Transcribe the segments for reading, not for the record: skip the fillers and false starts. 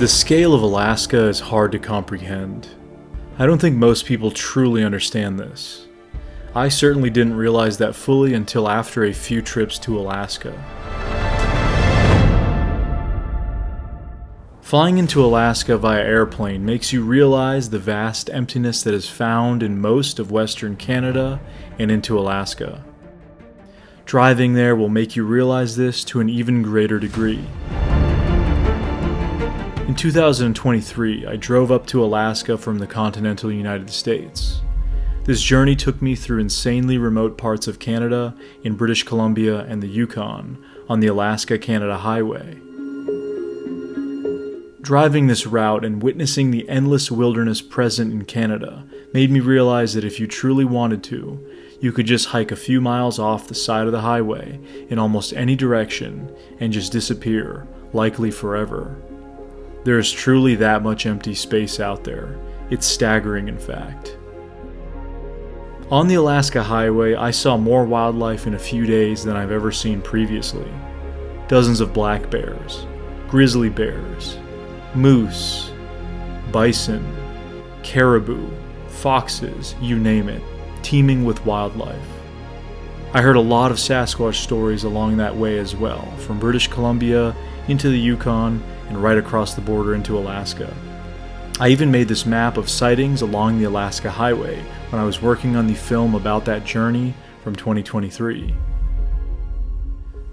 The scale of Alaska is hard to comprehend. I don't think most people truly understand this. I certainly didn't realize that fully until after a few trips to Alaska. Flying into Alaska via airplane makes you realize the vast emptiness that is found in most of Western Canada and into Alaska. Driving there will make you realize this to an even greater degree. In 2023, I drove up to Alaska from the continental United States. This journey took me through insanely remote parts of Canada, in British Columbia and the Yukon, on the Alaska-Canada Highway. Driving this route and witnessing the endless wilderness present in Canada made me realize that if you truly wanted to, you could just hike a few miles off the side of the highway in almost any direction and just disappear, likely forever. There is truly that much empty space out there. It's staggering, in fact. On the Alaska Highway, I saw more wildlife in a few days than I've ever seen previously. Dozens of black bears, grizzly bears, moose, bison, caribou, foxes, you name it, teeming with wildlife. I heard a lot of Sasquatch stories along that way as well, from British Columbia into the Yukon and right across the border into Alaska. I even made this map of sightings along the Alaska Highway when I was working on the film about that journey from 2023.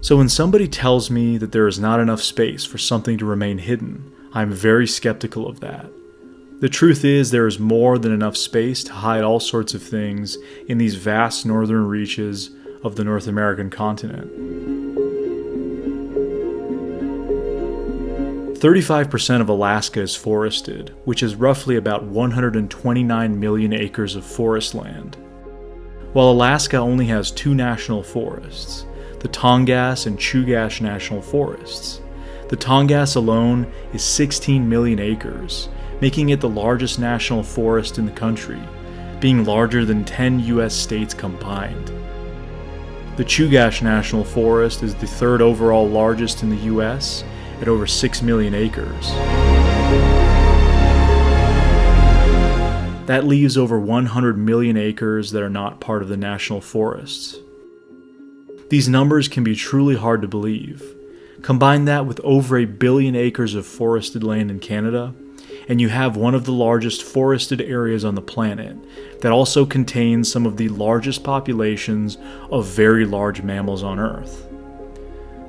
So when somebody tells me that there is not enough space for something to remain hidden, I'm very skeptical of that. The truth is there is more than enough space to hide all sorts of things in these vast northern reaches of the North American continent. 35% of Alaska is forested, which is roughly about 129 million acres of forest land. While Alaska only has two national forests, the Tongass and Chugach National Forests. The Tongass alone is 16 million acres, making it the largest national forest in the country, being larger than 10 US states combined. The Chugach National Forest is the third overall largest in the US, at over 6 million acres. That leaves over 100 million acres that are not part of the national forests. These numbers can be truly hard to believe. Combine that with over 1 billion acres of forested land in Canada, and you have one of the largest forested areas on the planet that also contains some of the largest populations of very large mammals on Earth.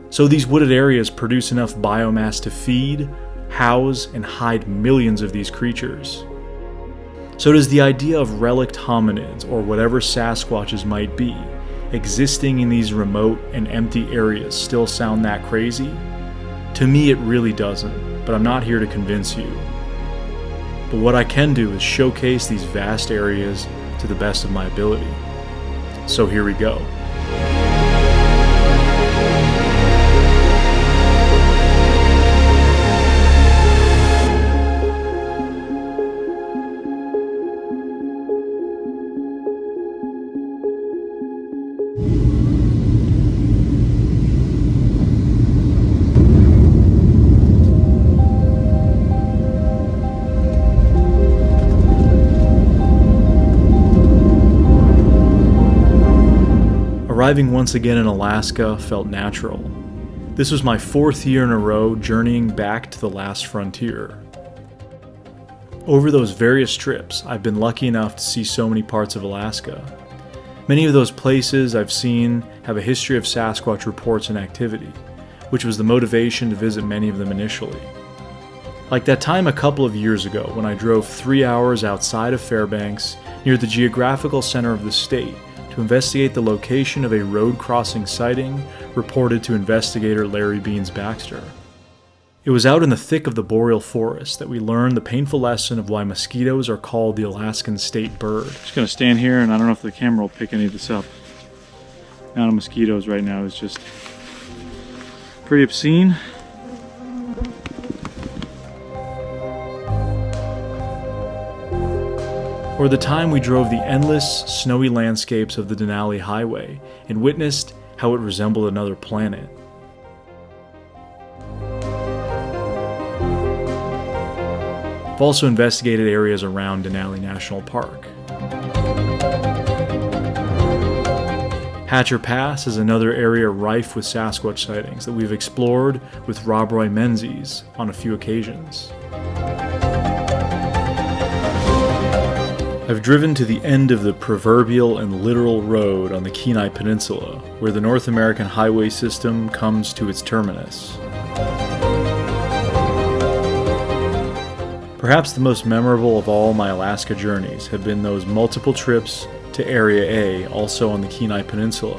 So these wooded areas produce enough biomass to feed, house, and hide millions of these creatures. So does the idea of relict hominids, or whatever Sasquatches might be, existing in these remote and empty areas still sound that crazy? To me it really doesn't, but I'm not here to convince you. But what I can do is showcase these vast areas to the best of my ability. So here we go. Arriving once again in Alaska felt natural. This was my 4th year in a row journeying back to the last frontier. Over those various trips, I've been lucky enough to see so many parts of Alaska. Many of those places I've seen have a history of Sasquatch reports and activity, which was the motivation to visit many of them initially. Like that time a couple of years ago when I drove 3 hours outside of Fairbanks, near the geographical center of the state, to investigate the location of a road crossing sighting reported to investigator Larry Beans Baxter. It was out in the thick of the boreal forest that we learned the painful lesson of why mosquitoes are called the Alaskan state bird. I'm just going to stand here, and I don't know if the camera will pick any of this up. The amount of mosquitoes right now is just pretty obscene. Or the time we drove the endless, snowy landscapes of the Denali Highway and witnessed how it resembled another planet. I've also investigated areas around Denali National Park. Hatcher Pass is another area rife with Sasquatch sightings that we've explored with Rob Roy Menzies on a few occasions. I've driven to the end of the proverbial and literal road on the Kenai Peninsula, where the North American highway system comes to its terminus. Perhaps the most memorable of all my Alaska journeys have been those multiple trips to Area A, also on the Kenai Peninsula,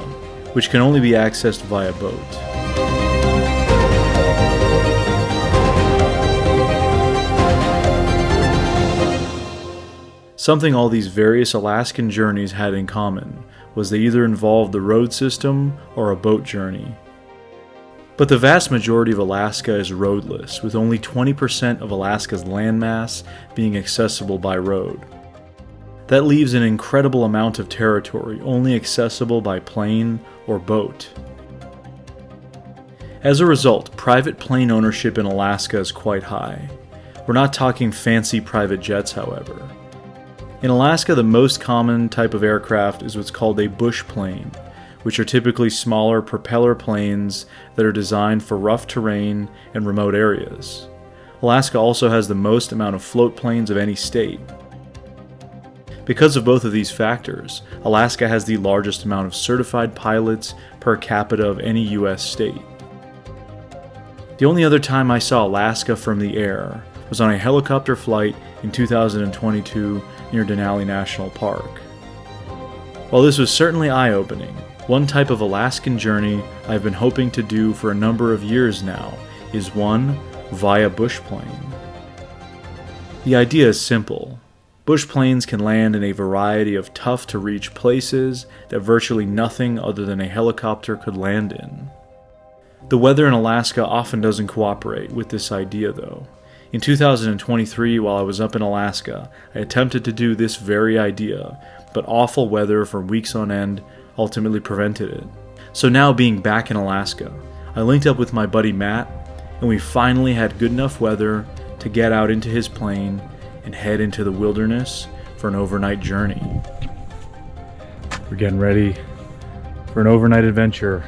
which can only be accessed via boat. Something all these various Alaskan journeys had in common was they either involved the road system or a boat journey. But the vast majority of Alaska is roadless, with only 20% of Alaska's landmass being accessible by road. That leaves an incredible amount of territory only accessible by plane or boat. As a result, private plane ownership in Alaska is quite high. We're not talking fancy private jets, however. In Alaska, the most common type of aircraft is what's called a bush plane, which are typically smaller propeller planes that are designed for rough terrain and remote areas. Alaska also has the most amount of float planes of any state. Because of both of these factors, Alaska has the largest amount of certified pilots per capita of any U.S. state. The only other time I saw Alaska from the air was on a helicopter flight in 2022 near Denali National Park. While this was certainly eye-opening, one type of Alaskan journey I've been hoping to do for a number of years now is one via bush plane. The idea is simple. Bush planes can land in a variety of tough-to-reach places that virtually nothing other than a helicopter could land in. The weather in Alaska often doesn't cooperate with this idea, though. In 2023, while I was up in Alaska, I attempted to do this very idea, but awful weather for weeks on end ultimately prevented it. So now, being back in Alaska, I linked up with my buddy Matt, and we finally had good enough weather to get out into his plane and head into the wilderness for an overnight journey. We're getting ready for an overnight adventure.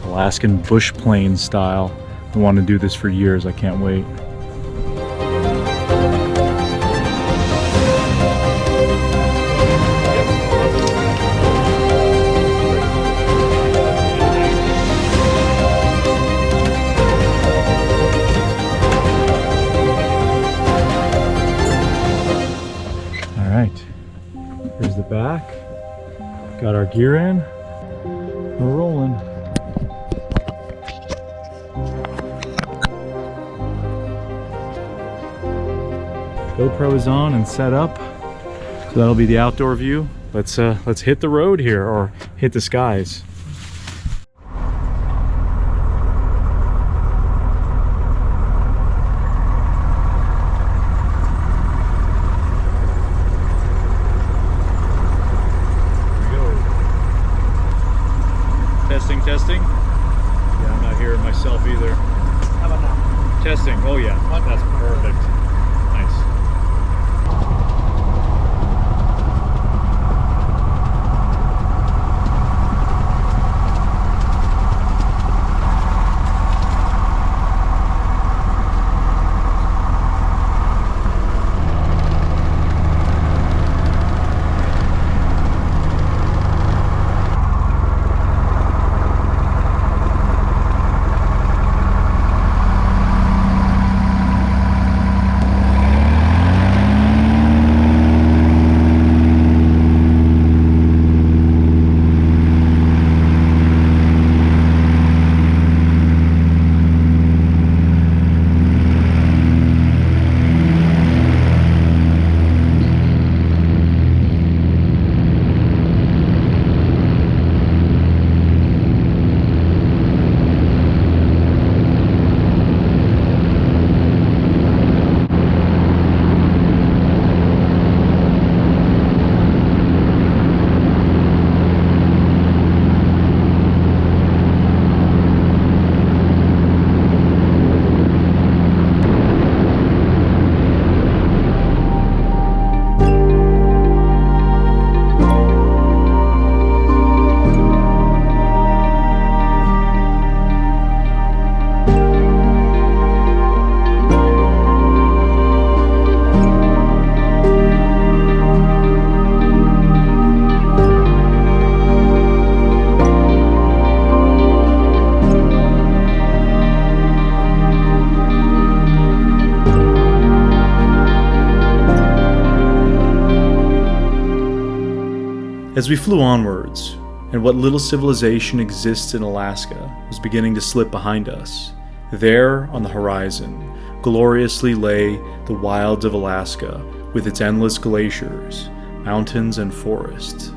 Alaskan bush plane style. I want to do this for years. I can't wait. All right. Here's the back. Got our gear in. We're rolling. GoPro is on and set up, so that'll be the outdoor view. Let's hit the road here, or hit the skies. Here we go. Testing. Yeah, I'm not hearing myself either. How about now? Testing. Oh yeah, that's perfect. Nice. As we flew onwards, and what little civilization exists in Alaska was beginning to slip behind us, there on the horizon gloriously lay the wilds of Alaska with its endless glaciers, mountains, and forests.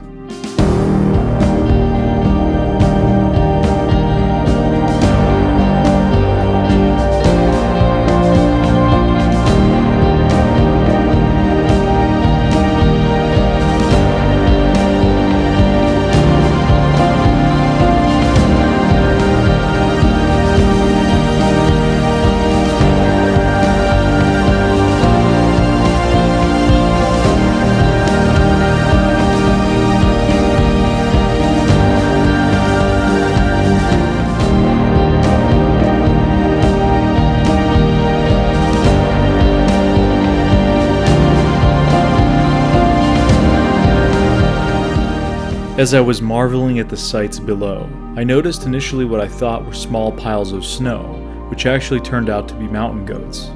As I was marveling at the sights below, I noticed initially what I thought were small piles of snow, which actually turned out to be mountain goats.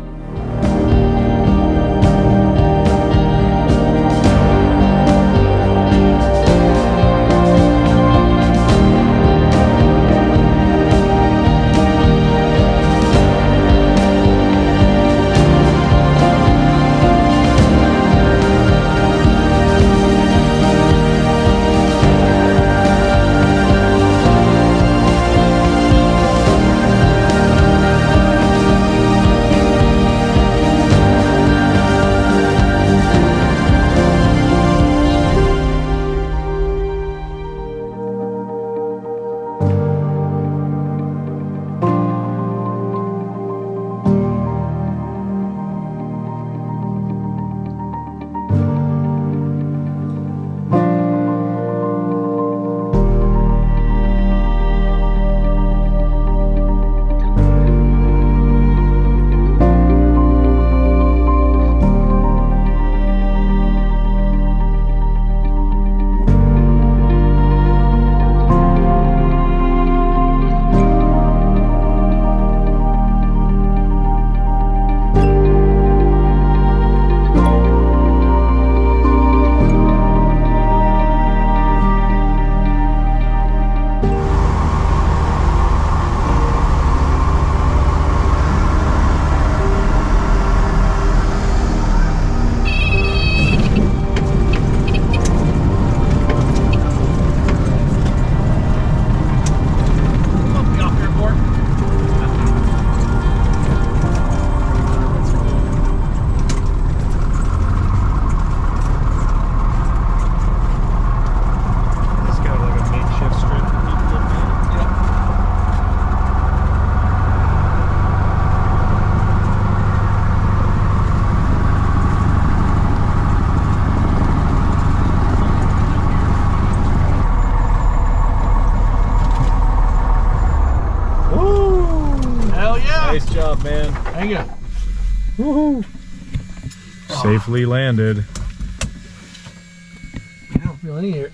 Nice job, man. Thank you. Woohoo! Safely landed. I don't feel any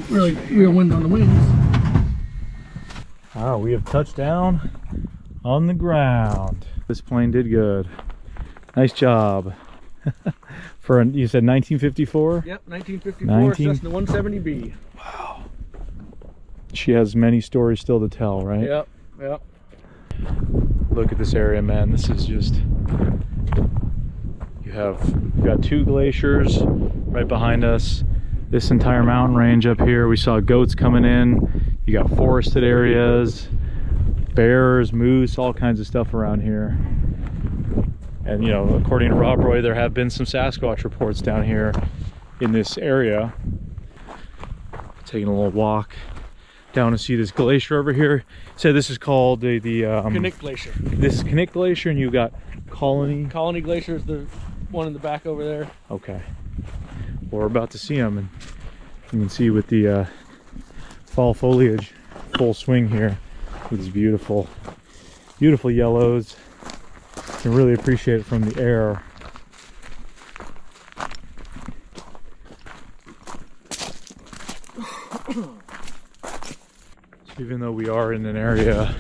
really real wind on the wings. Ah, we have touched down on the ground. This plane did good. Nice job. For you said 1954? Yep, 1954. Cessna 170B. Wow. She has many stories still to tell, right? Yep, yep. Look at this area, man. This is just, you've got two glaciers right behind us. This entire mountain range up here, we saw goats coming in. You got forested areas, bears, moose, all kinds of stuff around here. And you know, according to Rob Roy, there have been some Sasquatch reports down here in this area. Taking a little walk down to see this glacier over here. So this is called the Knik Glacier. This is Knik Glacier, and you've got Colony. Colony Glacier is the one in the back over there. Okay. Well, we're about to see them, and you can see with the fall foliage full swing here with these beautiful, beautiful yellows. You can really appreciate it from the air. So even though we are in an area,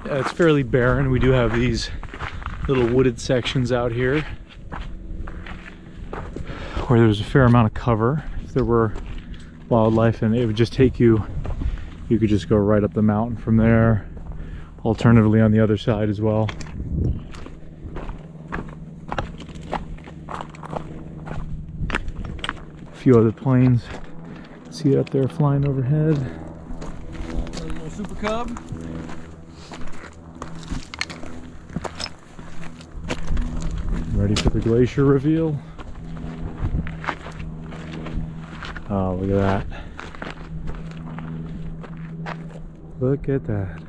it's fairly barren, we do have these little wooded sections out here where there's a fair amount of cover. If there were wildlife, and it would just take you, you could just go right up the mountain from there, alternatively on the other side as well. A few other planes, see it up there flying overhead. A little super cub. Ready for the Glacier reveal. Oh, look at that. Look at that.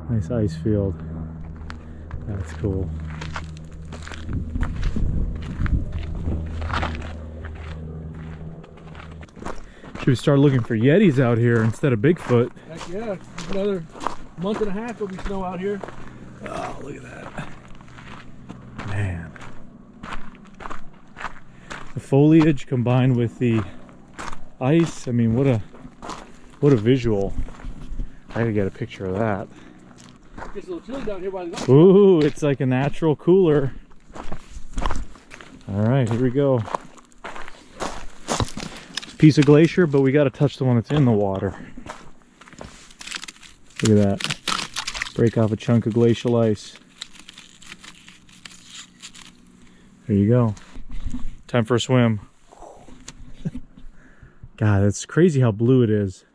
Nice ice field. That's cool. Should we start looking for Yetis out here instead of Bigfoot? Heck yeah, another month and a half will be snow out here. Oh, look at that. Man. The foliage combined with the ice, I mean, what a visual. I gotta get a picture of that. It's a little chilly down here by the Glacier. Ooh, it's like a natural cooler. All right, here we go. Piece of glacier, but we got to touch the one that's in the water. Look at that. Break off a chunk of glacial ice. There you go. Time for a swim. God, it's crazy how blue it is.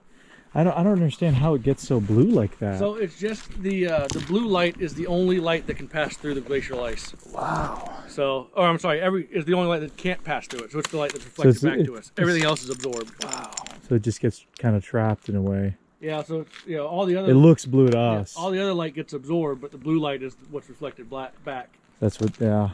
I don't understand how it gets so blue like that. So it's just the blue light is the only light that can pass through the glacial ice. Wow. So, or I'm sorry, is the only light that can't pass through it. So it's the light that's reflected back to us. Everything else is absorbed. Wow. So it just gets kind of trapped in a way. Yeah. So it's, you know, all the other. It looks blue to us. All the other light gets absorbed, but the blue light is what's reflected back. That's what. Yeah.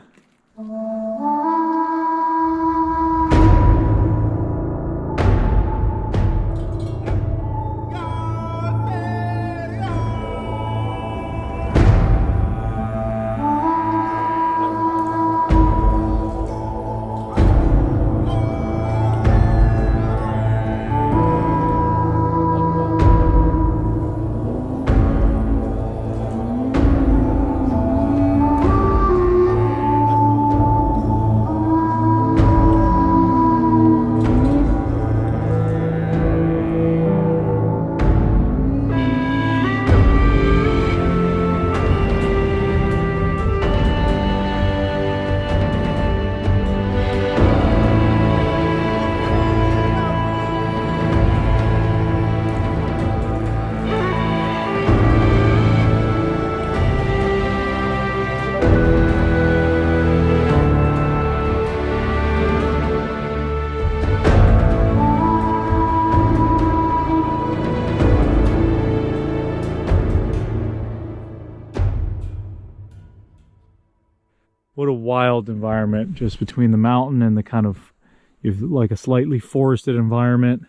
What a wild environment, just between the mountain and the kind of, you've like a slightly forested environment,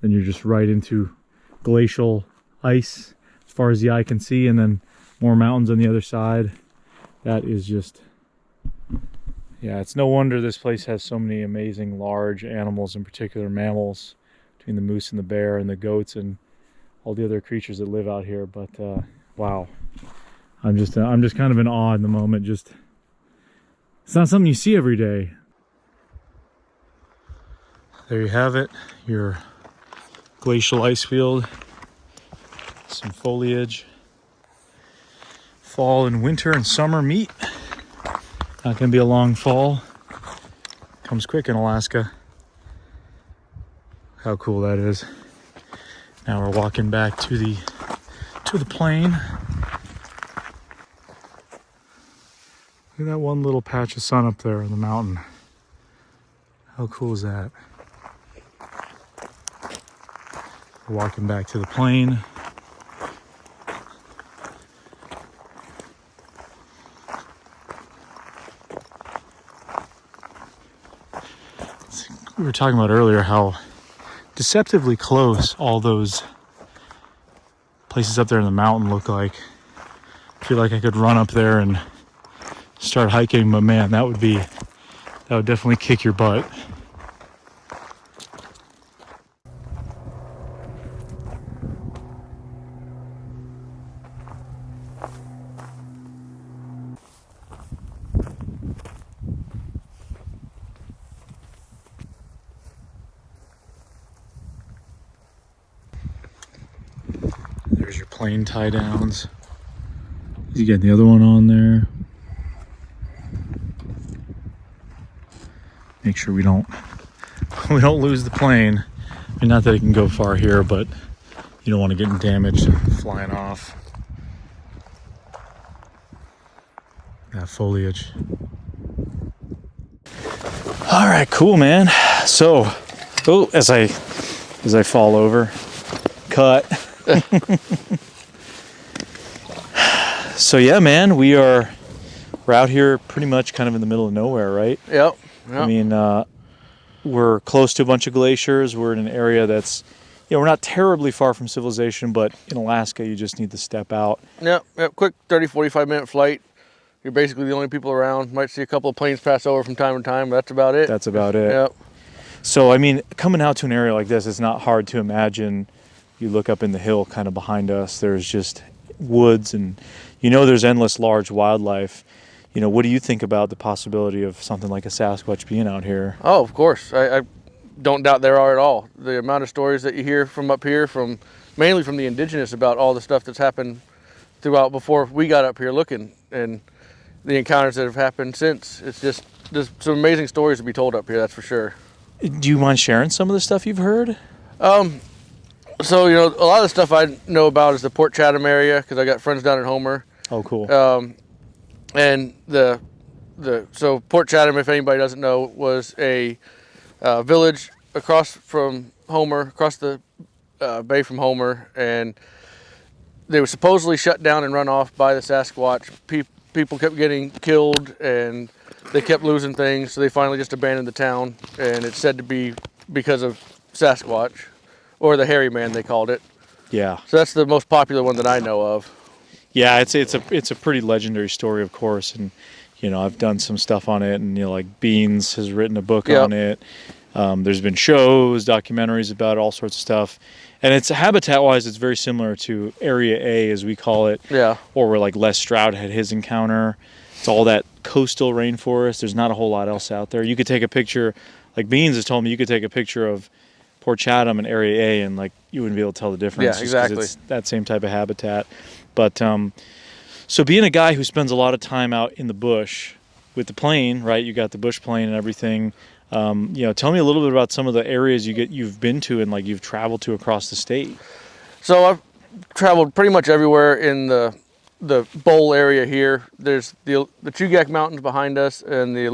then you're just right into glacial ice as far as the eye can see, and then more mountains on the other side. That is just, yeah, it's no wonder this place has so many amazing large animals, in particular mammals, between the moose and the bear and the goats and all the other creatures that live out here. But wow, I'm just kind of in awe in the moment. Just, it's not something you see every day. There you have it, your glacial ice field, some foliage. Fall and winter and summer meet. Not gonna be a long fall. Comes quick in Alaska. How cool that is. Now we're walking back to the plane. Look at that one little patch of sun up there on the mountain. How cool is that? We're walking back to the plane. We were talking about earlier how deceptively close all those places up there in the mountain look like. I feel like I could run up there and start hiking, but man, that would definitely kick your butt. There's your plane tie downs. You get the other one on there. Make sure we don't lose the plane. I mean, not that it can go far here, but you don't want to get damaged flying off. That foliage. All right, cool, man. So, as I fall over, cut. So yeah, man, we're out here pretty much kind of in the middle of nowhere, right? Yep. I mean, we're close to a bunch of glaciers. We're in an area that's, we're not terribly far from civilization, but in Alaska, you just need to step out. Yep. Quick 30, 45-minute flight. You're basically the only people around. Might see a couple of planes pass over from time to time, but that's about it. That's about it. Yep. So, I mean, coming out to an area like this, it's not hard to imagine. You look up in the hill kind of behind us, there's just woods, and there's endless large wildlife. What do you think about the possibility of something like a Sasquatch being out here? Oh, of course. I don't doubt there are at all. The amount of stories that you hear from up here, mainly from the indigenous, about all the stuff that's happened throughout before we got up here looking, and the encounters that have happened since. It's just, there's some amazing stories to be told up here, that's for sure. Do you mind sharing some of the stuff you've heard? So, a lot of the stuff I know about is the Port Chatham area, because I got friends down in Homer. Oh, cool. And so Port Chatham, if anybody doesn't know, was a village across from Homer, across the bay from Homer, and they were supposedly shut down and run off by the Sasquatch. People kept getting killed, and they kept losing things, so they finally just abandoned the town, and it's said to be because of Sasquatch, or the hairy man, they called it. Yeah. So that's the most popular one that I know of. Yeah, it's a pretty legendary story, of course, and I've done some stuff on it, and like Beans has written a book on it. There's been shows, documentaries about it, all sorts of stuff, and it's habitat-wise, it's very similar to Area A, as we call it. Yeah. Or where like Les Stroud had his encounter. It's all that coastal rainforest. There's not a whole lot else out there. You could take a picture, like Beans has told me, you could take a picture of Port Chatham and Area A, and like you wouldn't be able to tell the difference. Yeah, exactly. It's that same type of habitat. But so being a guy who spends a lot of time out in the bush with the plane, right? You got the bush plane and everything. Tell me a little bit about some of the areas you've been to and like you've traveled to across the state. So I've traveled pretty much everywhere in the bowl area here. There's the Chugach Mountains behind us, and the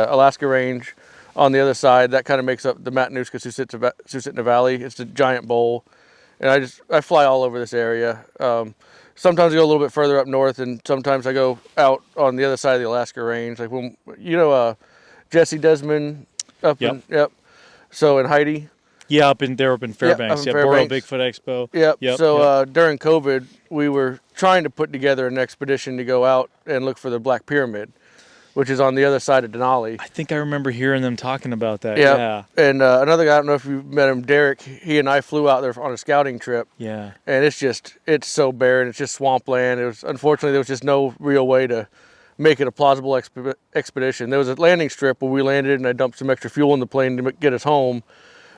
Alaska Range on the other side. That kind of makes up the Matanuska-Susitna Valley. It's a giant bowl, and I fly all over this area. Sometimes I go a little bit further up north, and sometimes I go out on the other side of the Alaska Range. Like when Jesse Desmond up in So in Heidi. Yeah, up in Fairbanks. Yeah, Boro Bigfoot Expo. Yep. So during COVID, we were trying to put together an expedition to go out and look for the Black Pyramid, which is on the other side of Denali. I think I remember hearing them talking about that. Yep. Yeah. And another guy, I don't know if you met him, Derek, he and I flew out there on a scouting trip. Yeah. And it's so barren. It's just swampland. Unfortunately, there was just no real way to make it a plausible expedition. There was a landing strip where we landed, and I dumped some extra fuel in the plane to get us home.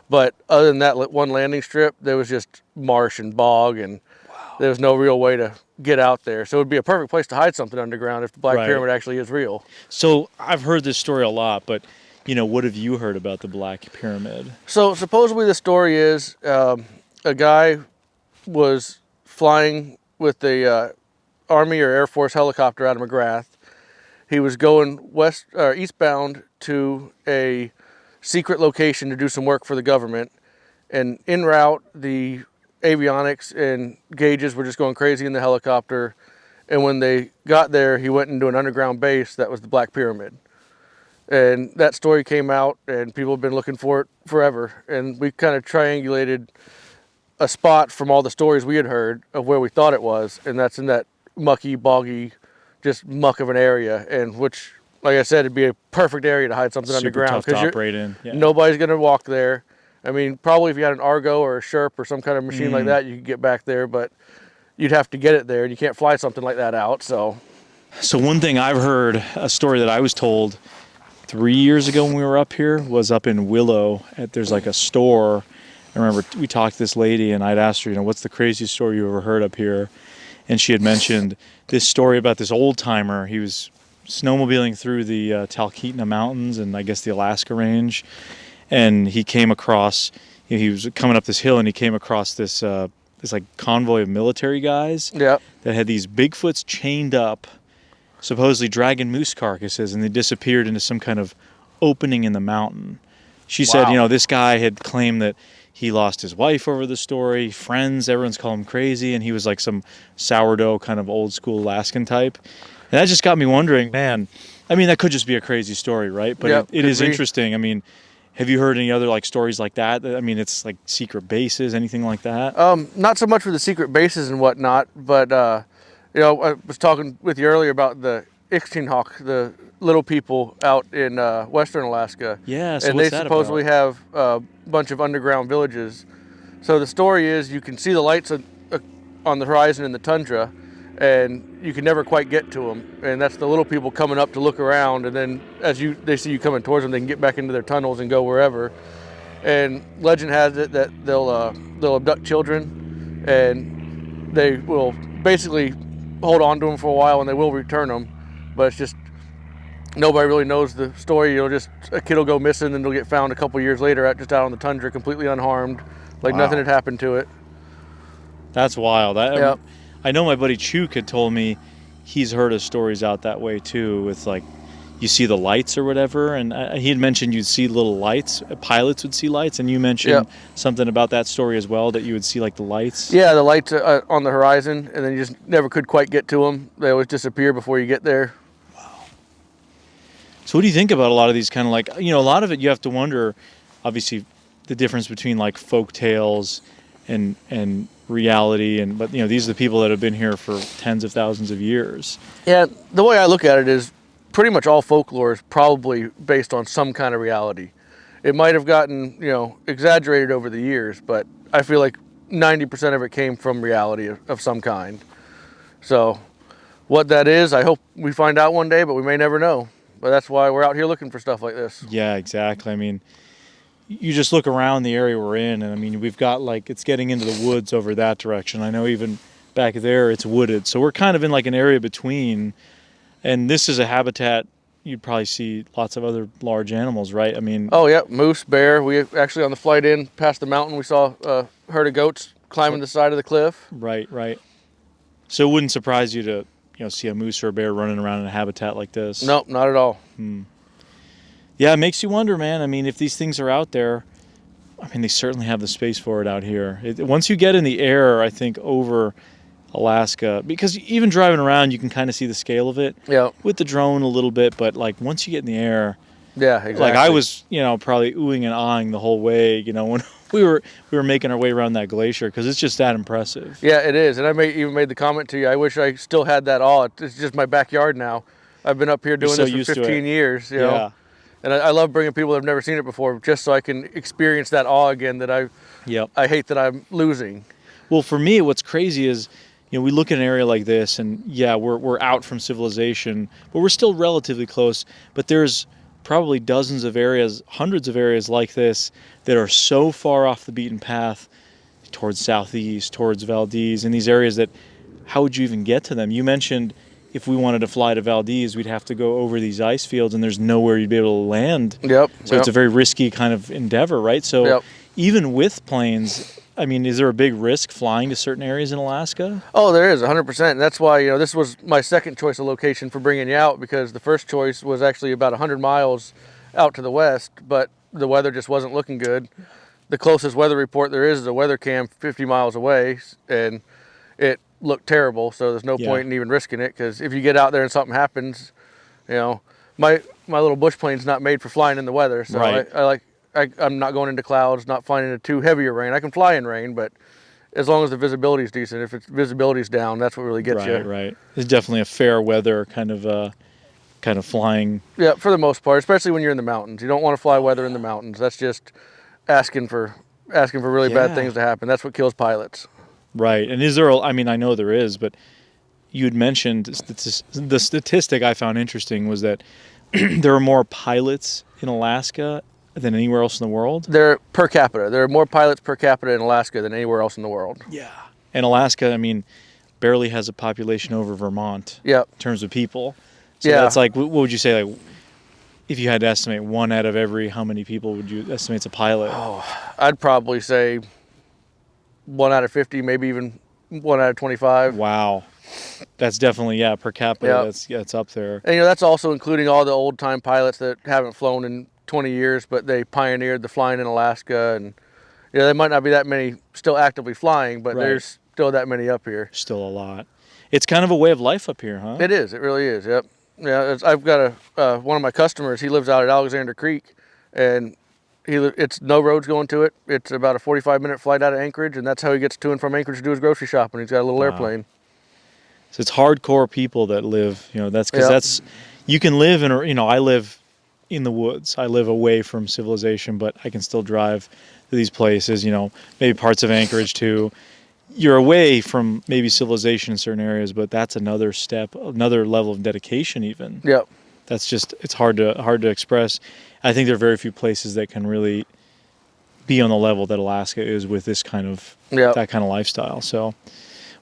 But other than that one landing strip, there was just marsh and bog, and there was no real way to get out there. So it would be a perfect place to hide something underground if the Black Pyramid actually is real. So I've heard this story a lot, but what have you heard about the Black Pyramid? So supposedly the story is a guy was flying with the Army or Air Force helicopter out of McGrath. He was going eastbound to a secret location to do some work for the government, and en route the avionics and gauges were just going crazy in the helicopter, and when they got there, he went into an underground base that was the Black Pyramid. And that story came out, and people have been looking for it forever, and we kind of triangulated a spot from all the stories we had heard of where we thought it was, and that's in that mucky, boggy, just muck of an area, and which, like I said, it'd be a perfect area to hide something underground. Super tough to operate in. Yeah. Nobody's going to walk there. I mean, probably if you had an Argo or a Sherp or some kind of machine like that, you could get back there, but you'd have to get it there, and you can't fly something like that out. So one thing I've heard, a story that I was told 3 years ago when we were up here, was up in Willow. There's like a store. I I remember we talked to this lady, and I'd asked her, what's the craziest story you ever heard up here? And she had mentioned this story about this old timer. He was snowmobiling through the Talkeetna Mountains and I guess the Alaska Range, and he came across. He was coming up this hill, and he came across this like convoy of military guys that had these Bigfoots chained up, supposedly dragging moose carcasses, and they disappeared into some kind of opening in the mountain. She said, this guy had claimed that he lost his wife over the story, friends, everyone's calling him crazy, and he was like some sourdough kind of old school Alaskan type. And that just got me wondering, man, I mean, that could just be a crazy story, right? But it is interesting. I mean, have you heard any other like stories like that? I mean, it's like secret bases, anything like that? Not so much with the secret bases and whatnot, but I was talking with you earlier about the Hawk, the little people out in western Alaska. Yeah, so and what's they that supposedly about? have a bunch of underground villages. So the story is you can see the lights on the horizon in the tundra, and you can never quite get to them. And that's the little people coming up to look around, and then as they see you coming towards them, they can get back into their tunnels and go wherever. And legend has it that they'll abduct children, and they will basically hold on to them for a while, and they will return them. But it's just nobody really knows the story. Just a kid will go missing, and they'll get found a couple years later just out on the tundra, completely unharmed, like nothing had happened to it. That's wild. I know my buddy Chuk had told me he's heard of stories out that way too, with like you see the lights or whatever, and he had mentioned you'd see little lights. Pilots would see lights, and you mentioned something about that story as well, that you would see like the lights. Yeah, the lights on the horizon, and then you just never could quite get to them. They always disappear before you get there. Wow. So what do you think about a lot of these kind of like, a lot of it you have to wonder, obviously, the difference between like folk tales and reality, but these are the people that have been here for tens of thousands of years. Yeah, the way I look at it is pretty much all folklore is probably based on some kind of reality. It might have gotten, exaggerated over the years, but I feel like 90% of it came from reality of some kind. So what that is, I hope we find out one day, but we may never know. But that's why we're out here looking for stuff like this. Yeah, exactly. I mean, you just look around the area we're in, and I mean, we've got like, it's getting into the woods over that direction. I know even back there it's wooded. So we're kind of in like an area between. And this is a habitat you'd probably see lots of other large animals, right? I mean... Oh, yeah, moose, bear. We actually, on the flight in past the mountain, we saw a herd of goats climbing the side of the cliff. Right. So it wouldn't surprise you to, see a moose or a bear running around in a habitat like this? Nope, not at all. Yeah, it makes you wonder, man. I mean, if these things are out there, I mean, they certainly have the space for it out here. Once you get in the air, I think, over Alaska, because even driving around you can kind of see the scale of it with the drone a little bit, but like once you get in the air, exactly. Like I was probably oohing and ahhing the whole way when we were making our way around that glacier, because it's just that impressive. Yeah, it is. And I even made the comment to you, I wish I still had that awe. It's just my backyard now. I've been up here doing this for 15 years, know. And I love bringing people that have never seen it before, just so I can experience that awe again that I hate that I'm losing. Well, for me, what's crazy is we look at an area like this, and we're out from civilization, but we're still relatively close. But there's probably dozens of areas, hundreds of areas like this that are so far off the beaten path towards southeast, towards Valdez, and these areas that, how would you even get to them? You mentioned if we wanted to fly to Valdez, we'd have to go over these ice fields, and there's nowhere you'd be able to land. So it's a very risky kind of endeavor, right? So even with planes, I mean, is there a big risk flying to certain areas in Alaska? Oh, there is, 100%. And that's why, this was my second choice of location for bringing you out, because the first choice was actually about 100 miles out to the west, but the weather just wasn't looking good. The closest weather report there is a weather cam 50 miles away, and it looked terrible, so there's no point in even risking it, because if you get out there and something happens, my little bush plane's not made for flying in the weather, so I'm not going into clouds, not flying into too heavy a rain. I can fly in rain, but as long as the visibility is decent, if visibility's down, that's what really gets you. Right. It's definitely a fair weather kind of flying. Yeah, for the most part, especially when you're in the mountains. You don't want to fly weather in the mountains. That's just asking for really bad things to happen. That's what kills pilots. Right. And is there, I know there is, but you had mentioned the statistic I found interesting was that there are more pilots in Alaska than anywhere else in the world? They're per capita. There are more pilots per capita in Alaska than anywhere else in the world. Yeah. And Alaska, I mean, barely has a population over Vermont. Yep. In terms of people. So Yeah. that's like, what would you say, like, if you had to estimate one out of every, how many people would you estimate is a pilot? Oh, I'd probably say 1 out of 50, maybe even 1 out of 25. Wow. That's definitely, yeah, per capita, Yep. it's up there. And that's also including all the old time pilots that haven't flown in 20 years, but they pioneered the flying in Alaska. And there might not be that many still actively flying, but Right. there's still that many up here. Still a lot. It's kind of a way of life up here, huh? It is. It really is. Yep. Yeah. I've got one of my customers. He lives out at Alexander Creek, and it's no roads going to it. It's about a 45-minute flight out of Anchorage, and that's how he gets to and from Anchorage to do his grocery shopping. He's got a little airplane. So it's hardcore people that live, that's because Yep. that's, you can live in, I live in the woods. I live away from civilization, but I can still drive to these places, maybe parts of Anchorage too. You're away from maybe civilization in certain areas, but that's another step, another level of dedication even. Yep. That's just, it's hard to express. I think there are very few places that can really be on the level that Alaska is with this kind of, that kind of lifestyle. So,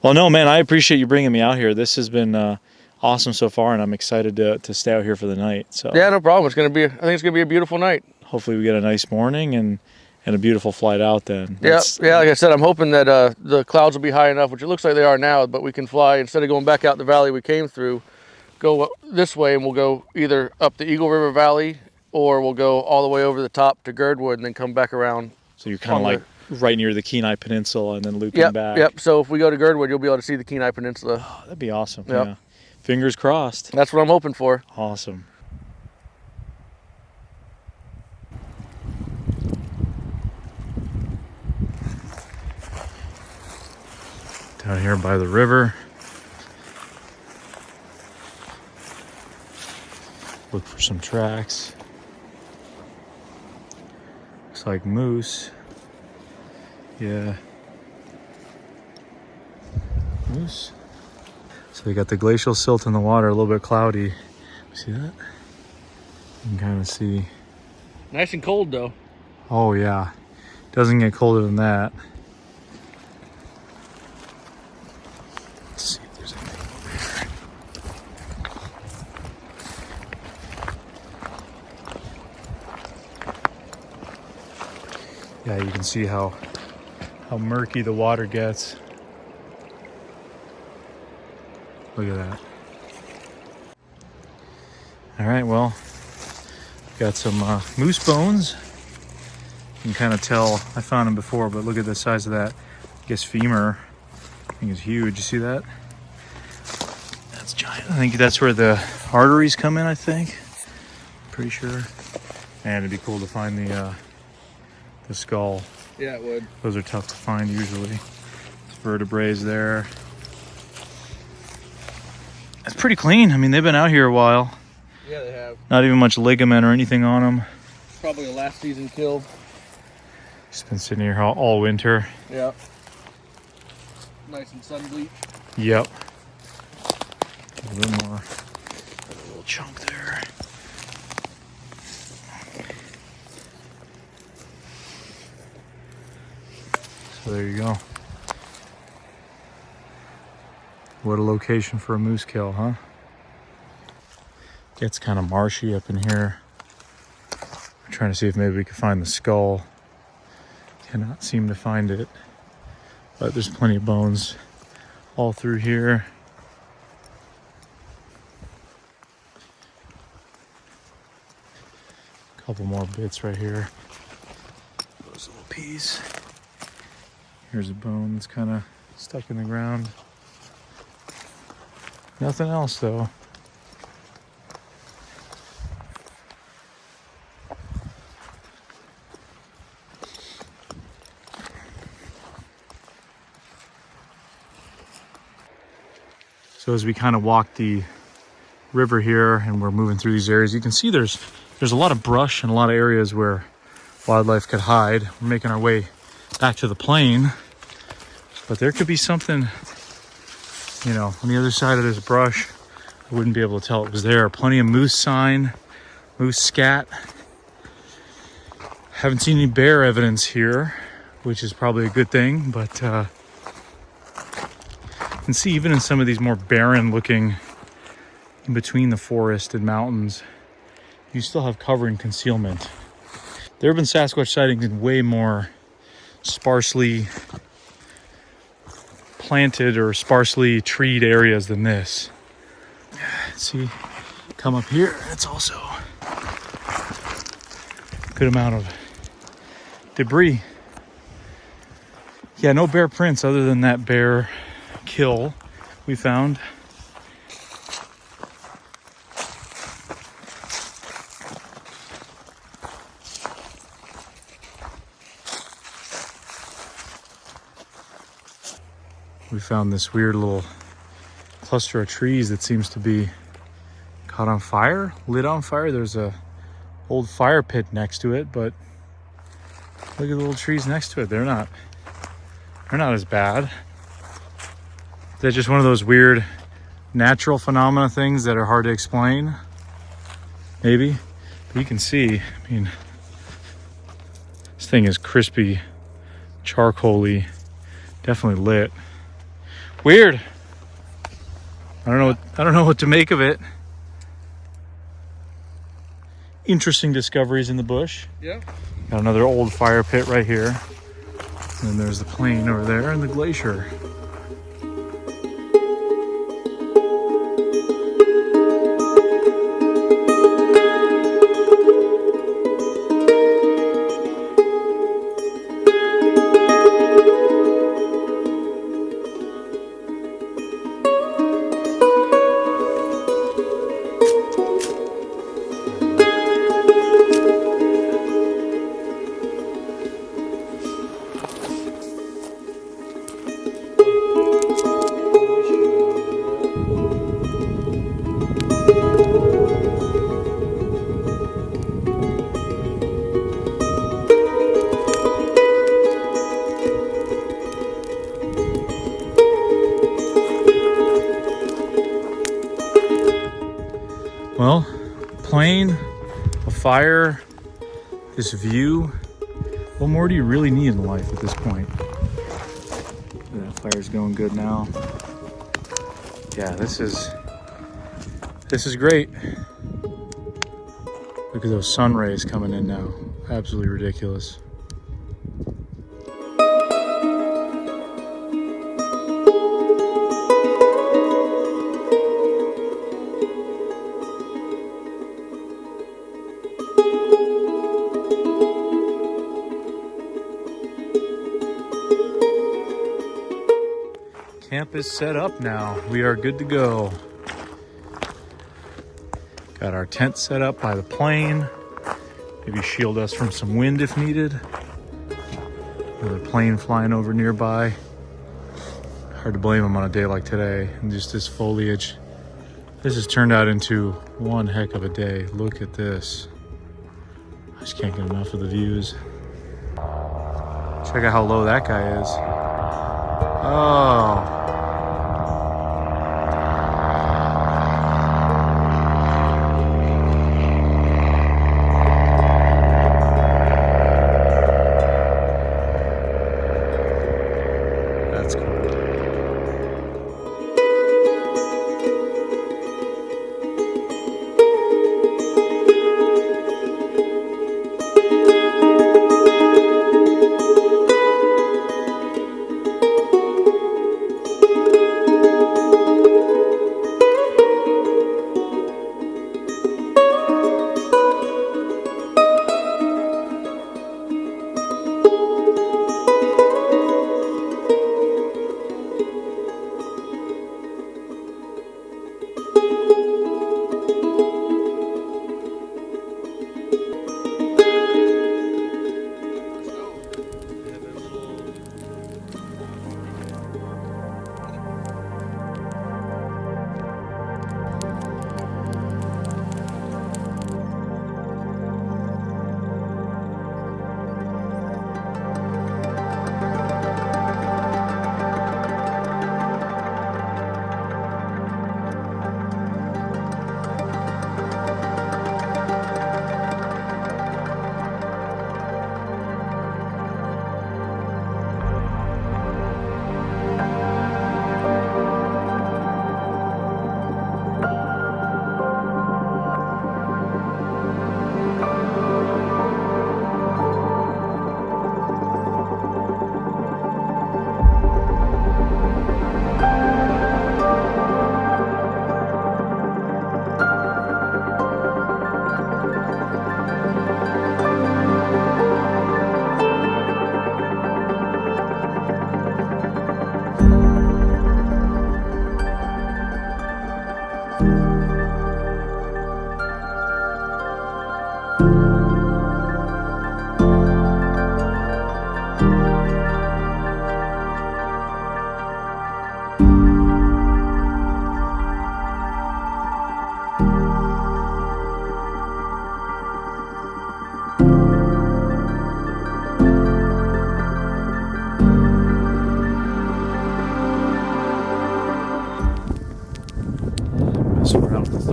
well, no, man, I appreciate you bringing me out here. This has been awesome so far, and I'm excited to stay out here for the night. So yeah, no problem. I think it's gonna be a beautiful night. Hopefully we get a nice morning and a beautiful flight out then. Yeah, like I said, I'm hoping that the clouds will be high enough, which it looks like they are now, but we can fly, instead of going back out the valley we came through, go this way, and we'll go either up the Eagle River Valley, or we'll go all the way over the top to Girdwood and then come back around. So you're kind of like right near the Kenai Peninsula and then looping back. Yep. So if we go to Girdwood, you'll be able to see the Kenai Peninsula. Oh, that'd be awesome. Yep. Yeah. Fingers crossed. That's what I'm hoping for. Awesome. Down here by the river. Look for some tracks. Looks like moose. Yeah. Moose. So we got the glacial silt in the water, a little bit cloudy. See that? You can kind of see. Nice and cold though. Oh yeah. Doesn't get colder than that. Let's see if there's anything over here. Yeah, you can see how murky the water gets. Look at that. All right, well, got some moose bones. You can kind of tell, I found them before, but look at the size of that, I guess, femur. I think it's huge. You see that? That's giant. I think that's where the arteries come in, I think. Pretty sure. And it'd be cool to find the skull. Yeah, it would. Those are tough to find usually. There's vertebrae there. It's pretty clean. I mean, they've been out here a while. Yeah, they have. Not even much ligament or anything on them. Probably a last season kill. Just been sitting here all winter. Yep. Nice and sun bleached. Yep. A little more. A little chunk there. So there you go. What a location for a moose kill, huh? Gets kind of marshy up in here. I'm trying to see if maybe we can find the skull. Cannot seem to find it. But there's plenty of bones all through here. A couple more bits right here. Those little peas. Here's a bone that's kind of stuck in the ground. Nothing else though. So as we kind of walk the river here and we're moving through these areas, you can see there's a lot of brush and a lot of areas where wildlife could hide. We're making our way back to the plain, but there could be something, on the other side of this brush. I wouldn't be able to tell it was there. Plenty of moose sign, moose scat. Haven't seen any bear evidence here, which is probably a good thing, but you can see even in some of these more barren looking, in between the forest and mountains, you still have cover and concealment. There have been Sasquatch sightings in way more sparsely planted or sparsely treed areas than this. See, come up here, it's also a good amount of debris. Yeah, no bear prints other than that bear kill we found. We found this weird little cluster of trees that seems to be caught on fire, lit on fire. There's a old fire pit next to it, but look at the little trees next to it. They're not as bad. Is that just one of those weird natural phenomena things that are hard to explain? Maybe. But you can see, I mean, this thing is crispy, charcoaly, definitely lit. Weird. I don't know what to make of it. Interesting discoveries in the bush. Yeah. Got another old fire pit right here. And then there's the plain over there and the glacier. Well, plane, a fire, this view. What more do you really need in life at this point? That fire's going good now. Yeah, this is great. Look at those sun rays coming in now. Absolutely ridiculous. Camp is set up now. We are good to go. Got our tent set up by the plane. Maybe shield us from some wind if needed. Another plane flying over nearby. Hard to blame them on a day like today. And just this foliage. This has turned out into one heck of a day. Look at this. I just can't get enough of the views. Check out how low that guy is. Oh. That's cool.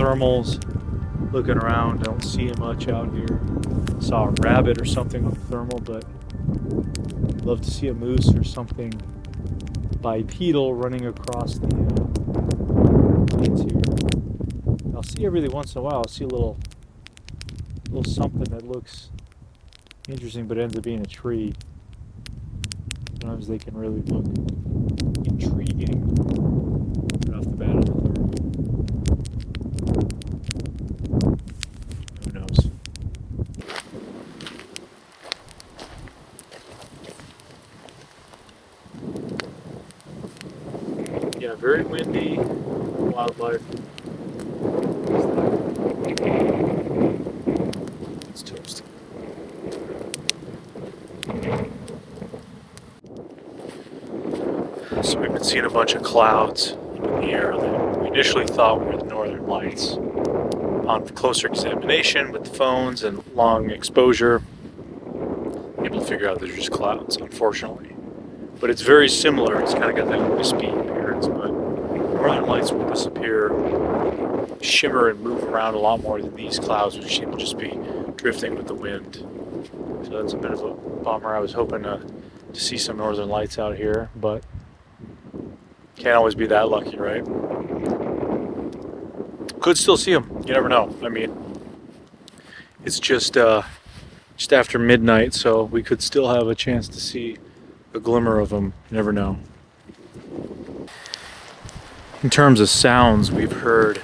thermals, looking around. Don't see much out here. Saw a rabbit or something on the thermal, but love to see a moose or something bipedal running across the plains here. I'll see every once in a while. I'll see a little something that looks interesting, but ends up being a tree. Sometimes they can really look intriguing right off the bat on the thermal. Who knows? Yeah, very windy. Wildlife. It's toast. So we've been seeing a bunch of clouds in the air that we initially thought were the northern lights. On closer examination with the phones and long exposure, able to figure out they're just clouds, unfortunately. But it's very similar. It's kind of got that wispy appearance, but northern lights will disappear, shimmer and move around a lot more than these clouds, which seem to just be drifting with the wind. So that's a bit of a bummer. I was hoping to see some northern lights out here, but can't always be that lucky, right? Could still see them. You never know. I mean, it's just after midnight, so we could still have a chance to see a glimmer of them. You never know. In terms of sounds, we've heard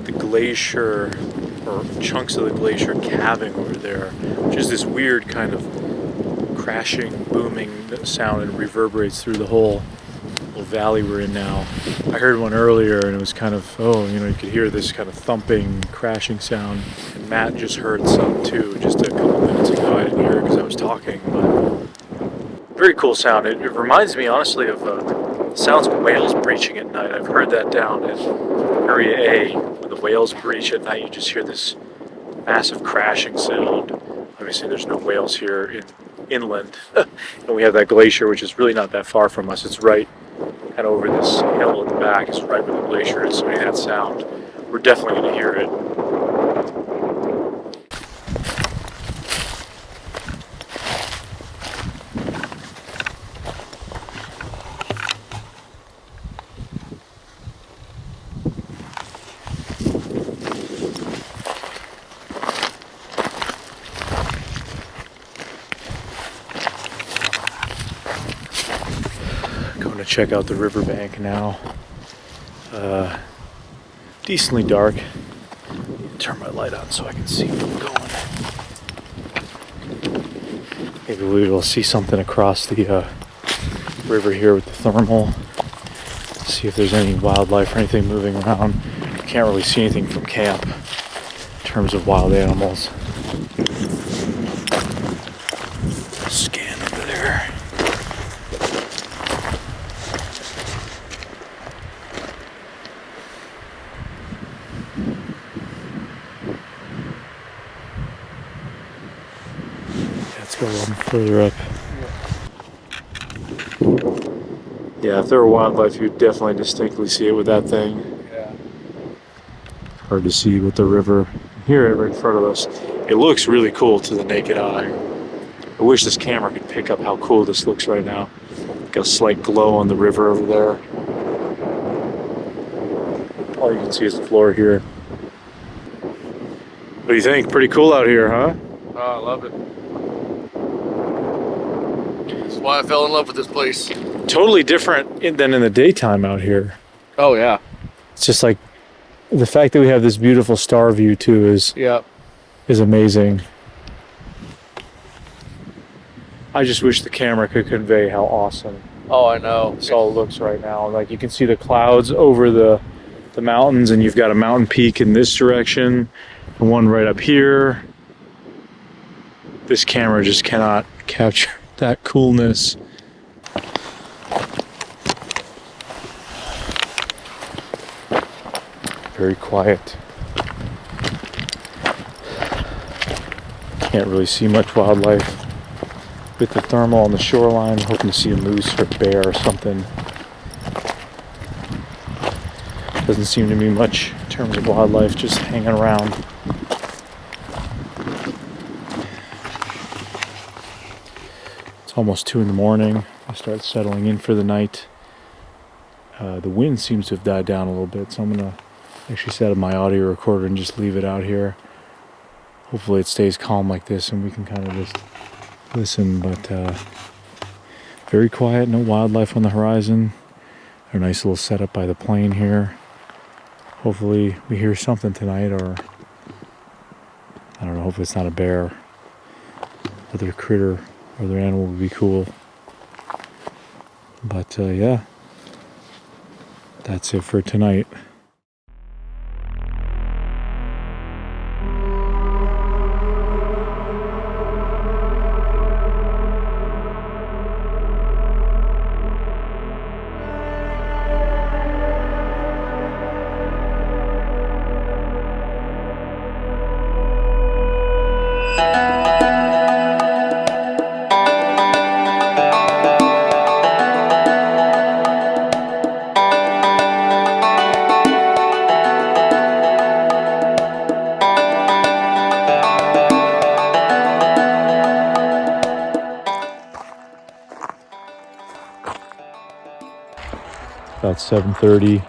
the glacier, or chunks of the glacier calving over there, which is this weird kind of crashing, booming sound and reverberates through the whole little valley we're in now. I heard one earlier and it was kind of, you could hear this kind of thumping, crashing sound. And Matt just heard some too, just a couple minutes ago. I didn't hear it because I was talking, but very cool sound. It reminds me, honestly, of the sounds of whales breaching at night. I've heard that down in Area A. When the whales breach at night, you just hear this massive crashing sound. Obviously, there's no whales here inland. And we have that glacier, which is really not that far from us. It's right kind of over this hill at the back. It's right where the glacier is. So any of that sound, we're definitely going to hear it. Check out the riverbank now. Decently dark. Turn my light on so I can see where I'm going. Maybe we will see something across the river here with the thermal. See if there's any wildlife or anything moving around. You can't really see anything from camp in terms of wild animals. Scan over there. Go a little further up. Yeah, if there were wildlife, you'd definitely distinctly see it with that thing. Yeah. Hard to see with the river. Hear it right in front of us. It looks really cool to the naked eye. I wish this camera could pick up how cool this looks right now. Got a slight glow on the river over there. All you can see is the floor here. What do you think? Pretty cool out here, huh? Oh, I love it. Why I fell in love with this place. Totally different than in the daytime out here. Oh yeah. It's just like the fact that we have this beautiful star view too is amazing. I just wish the camera could convey how awesome. Oh, I know. This all looks right now. Like you can see the clouds over the mountains, and you've got a mountain peak in this direction, and one right up here. This camera just cannot capture that coolness. Very quiet. Can't really see much wildlife with the thermal on the shoreline. Hoping to see a moose or a bear or something. Doesn't seem to be much in terms of wildlife just hanging around. It's almost 2 in the morning. I start settling in for the night. The wind seems to have died down a little bit, so I'm gonna actually set up my audio recorder and just leave it out here. Hopefully it stays calm like this and we can kind of just listen, but very quiet, no wildlife on the horizon. A nice little setup by the plane here. Hopefully we hear something tonight, or I don't know, hopefully it's not a bear. Other critter, other animal would be cool. But yeah, that's it for tonight. About 7:30.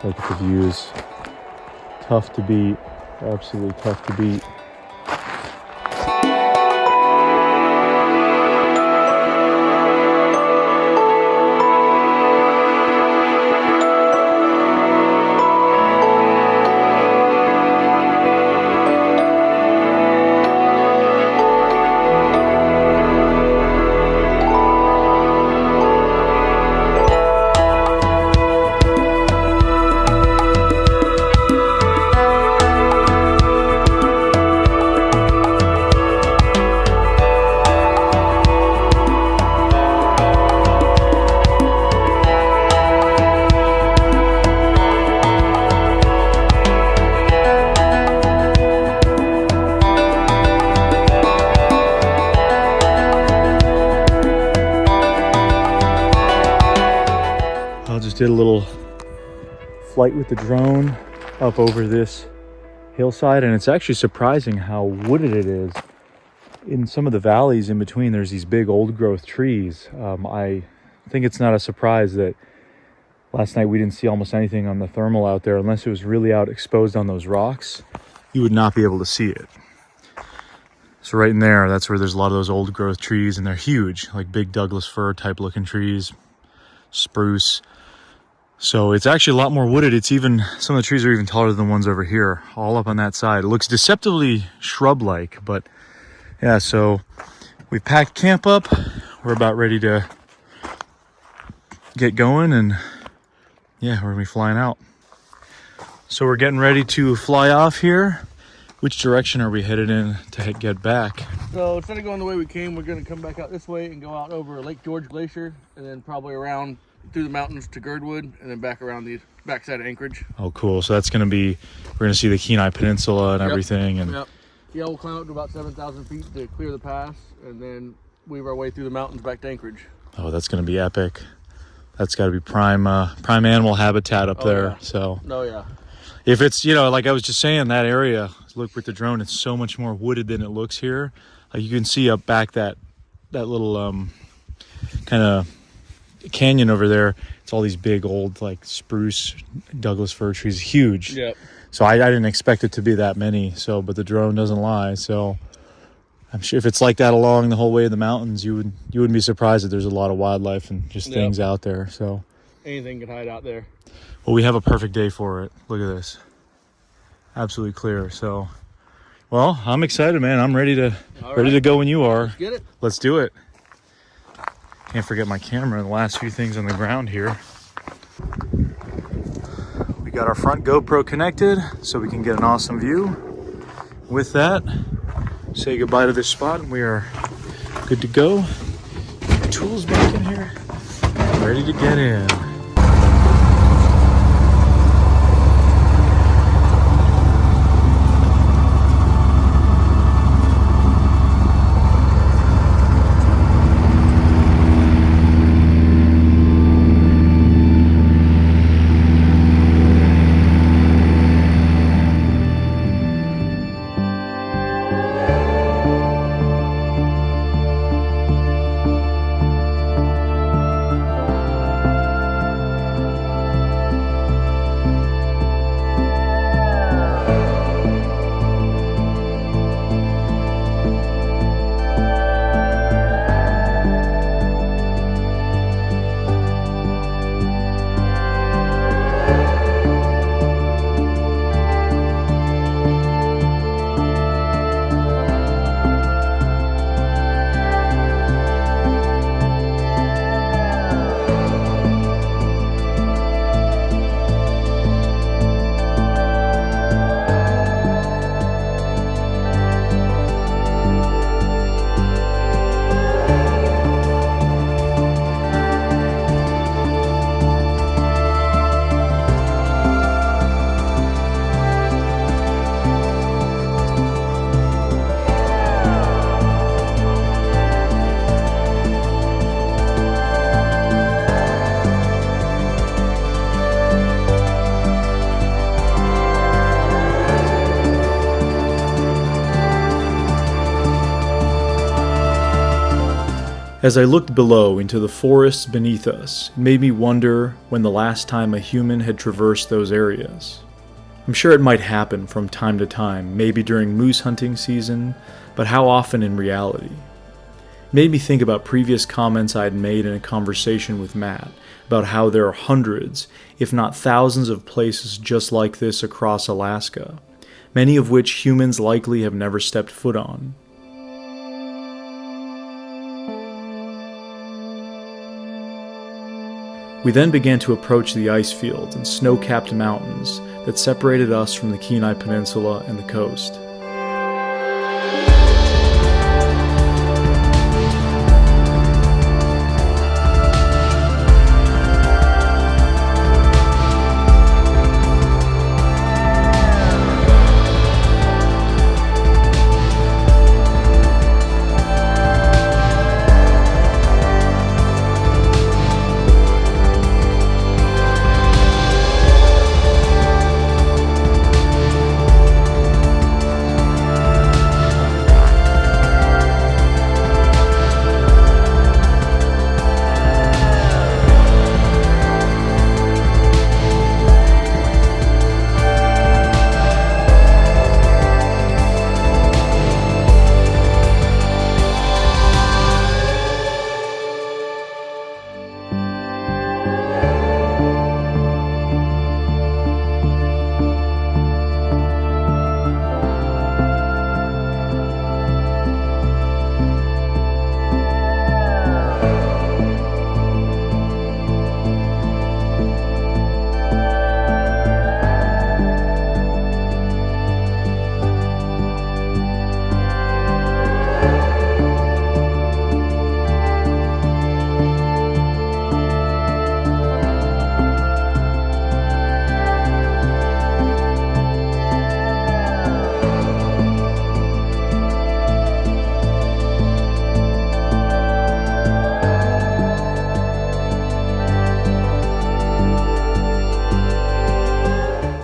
Look at the views. Tough to beat. Absolutely tough to beat. Did a little flight with the drone up over this hillside, and it's actually surprising how wooded it is. In some of the valleys in between, there's these big old growth trees. I think it's not a surprise that last night we didn't see almost anything on the thermal out there. Unless it was really out exposed on those rocks, you would not be able to see it. So right in there, that's where there's a lot of those old growth trees, and they're huge, like big Douglas fir type looking trees, spruce. So it's actually a lot more wooded. It's even, some of the trees are even taller than the ones over here, all up on that side. It looks deceptively shrub-like, but yeah, so we've packed camp up. We're about ready to get going, and yeah, we're gonna be flying out. So we're getting ready to fly off here. Which direction are we headed in to get back? So instead of going the way we came, we're gonna come back out this way and go out over Lake George Glacier, and then probably around through the mountains to Girdwood, and then back around the backside of Anchorage. Oh, cool. So that's going to be, we're going to see the Kenai Peninsula and everything. And yep. Yeah, we'll climb up to about 7,000 feet to clear the pass, and then weave our way through the mountains back to Anchorage. Oh, that's going to be epic. That's got to be prime animal habitat up there. Yeah. So, oh yeah. If it's, you know, like I was just saying, that area, look with the drone, it's so much more wooded than it looks here. Like you can see up back that little kind of canyon over there. It's all these big old like spruce Douglas fir trees, huge. Yep. So I didn't expect it to be that many. So, but the drone doesn't lie. So I'm sure if it's like that along the whole way of the mountains, you wouldn't be surprised that there's a lot of wildlife and just things out there. So anything can hide out there. Well, we have a perfect day for it. Look at this, absolutely clear. So, well, I'm excited, man. I'm ready to go when you are. Let's get it. Let's do it. Can't forget my camera and the last few things on the ground here. We got our front GoPro connected so we can get an awesome view. With that, say goodbye to this spot and we are good to go. Tools back in here, ready to get in. As I looked below into the forests beneath us, it made me wonder when the last time a human had traversed those areas. I'm sure it might happen from time to time, maybe during moose hunting season, but how often in reality? It made me think about previous comments I had made in a conversation with Matt about how there are hundreds, if not thousands of places just like this across Alaska, many of which humans likely have never stepped foot on. We then began to approach the ice fields and snow-capped mountains that separated us from the Kenai Peninsula and the coast.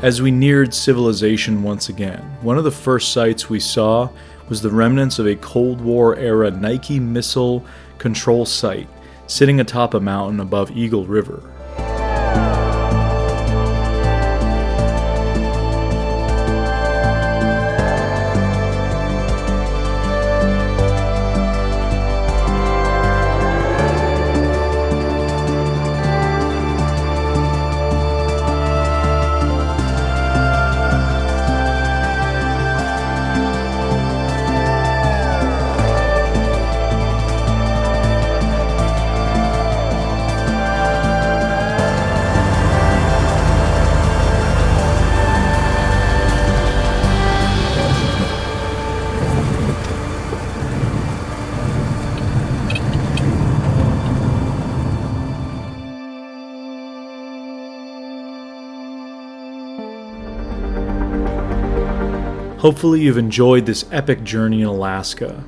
As we neared civilization once again, one of the first sights we saw was the remnants of a Cold War-era Nike missile control site sitting atop a mountain above Eagle River. Hopefully you've enjoyed this epic journey in Alaska.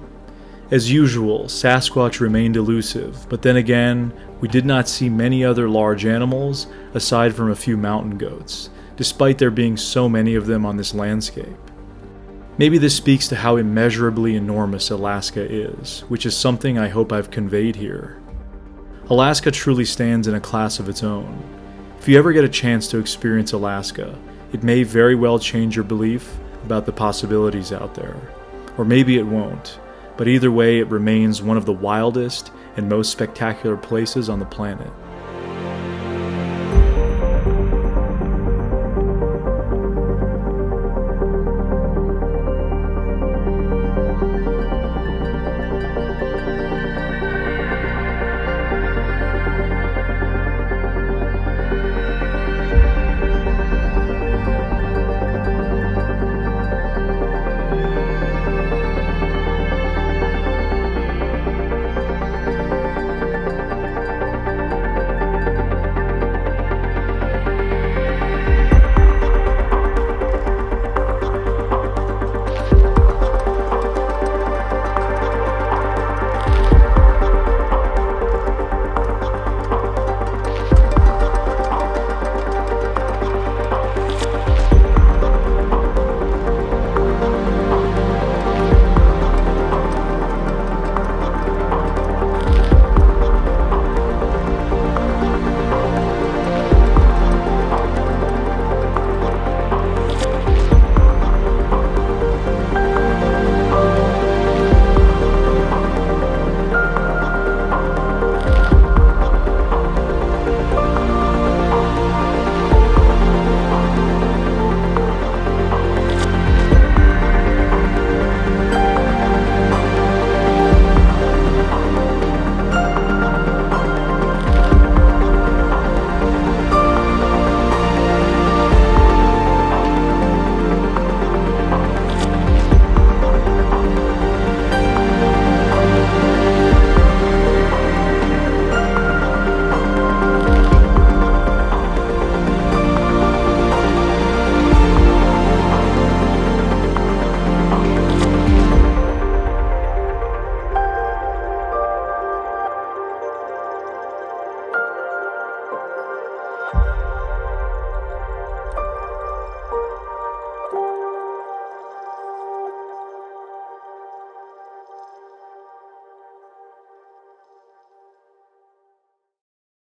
As usual, Sasquatch remained elusive, but then again, we did not see many other large animals aside from a few mountain goats, despite there being so many of them on this landscape. Maybe this speaks to how immeasurably enormous Alaska is, which is something I hope I've conveyed here. Alaska truly stands in a class of its own. If you ever get a chance to experience Alaska, it may very well change your belief about the possibilities out there. Or maybe it won't, but either way it remains one of the wildest and most spectacular places on the planet.